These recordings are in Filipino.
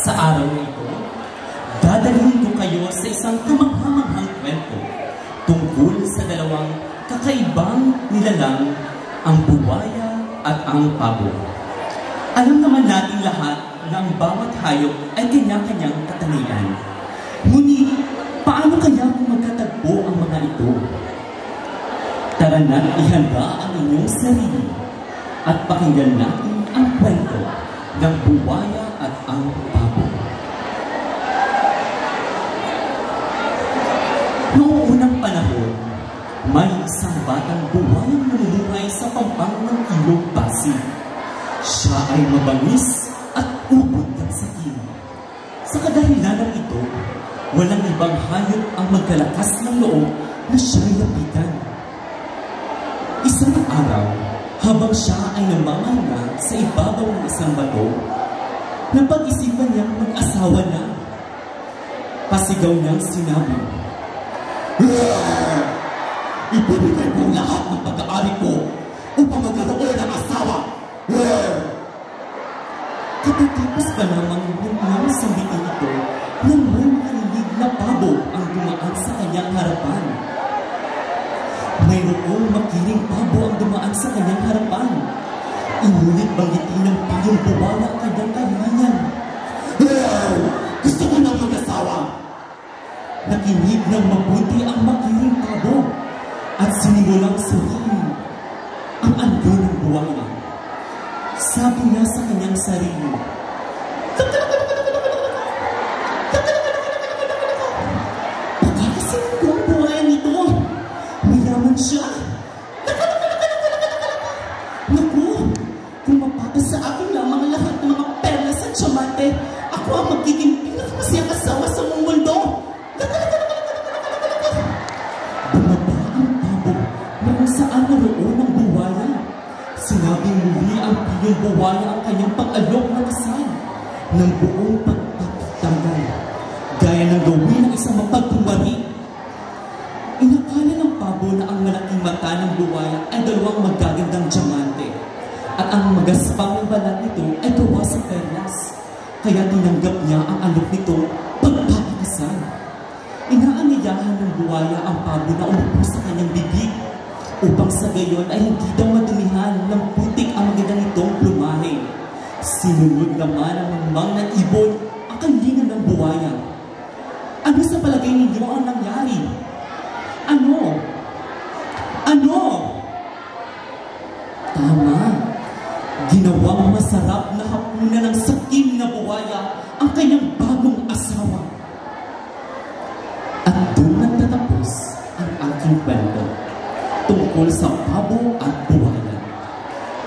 Sa araw na ito, dadalhin ko kayo sa isang kamanghamanghang kwento tungkol sa dalawang kakaibang nilalang, ang buwaya at ang pabo. Alam naman natin lahat na ang bawat hayop ay kanya-kanyang katangian. Ngunit, paano kaya kung magkatagpo ang mga ito? Tara na't ihanda ang inyong sarili at pakinggan natin ang kwento ng buwaya at ang pabo. Noong unang panahon, may isang batang buwayang namumuhay sa pampang ng ilog Pasig. Siya ay mabangis at ubod ng sakin. Sa kadahilanan ito, walang ibang hayop ang magkalakas ng loob na siya'y lapitan. Isang araw, habang siya ay namamahinga sa ibabaw ng isang bato, napag-isipan niyang mag-asawa na. Pasigaw niyang sinabi, "Ibibigay ko lahat ng pag-aari ko upang magkaroon ng asawa." Katatapos pa lamang nang sambitin ito nang may marinig na pabo ang dumaan sa kanyang harapan. Mayroong makiling pabo ang dumaan sa kanyang harapan. Inulit banggitin ng piyong buwaya ang kanyang kahilingan. "Gusto ko nang mag-asawa." Nakinig ng mabuti ang makiling pabo at sinimulang suriin ang anyo ng buwaya. Sabi niya sa kanyang sarili, "Pakakasin ko ang buwaya nito. Mayaman siya. Naku, kung mapapasa akin lamang lahat ng mga perlas at tsamate, ako ang magiging pinakamasayang asawa sa mundo." Bumaba ang pabo na kung saan naroon ang buwaya. Sinabing muli ang piyong buwaya ang kanyang pag-alok na kasal ng buong pagtatanggal, gaya ng gawin ng isang mapagkumari. Inakala ng pabo na ang malaking mata ng buwaya ay dalawang magagandang diamante at ang magaspang ng balat nito ay gawa sa perlas, kaya tinanggap niya ang alok nito pagpapakasal. Inaanyayahan ng buwaya ang pabo na umupo sa kanyang bibig upang sa gayon ay hindi daw madumihan ng putik ang maganda nitong plumahe. Sinunod naman ang mamang ng ibon ang kalingan ng buwaya. Ano sa palagay ninyo ang nangyari? Ano? Tama. Ginawang masarap na hapunan ng sakim na buwaya ang kanyang bagong asawa. At doon nagtatapos ang aking kwento tungkol sa pabo at buwaya.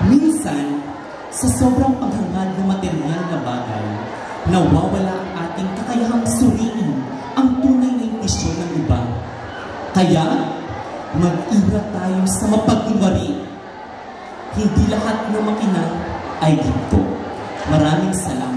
Minsan, sa sobrang paghangad ng material na bagay, nawawala ang ating kakayahang suriin ang tunay na intensyon ng iba. Kaya, mag-ingat tayo sa mapagkunwari. Hindi lahat ng makina ay ginto. Maraming salamat.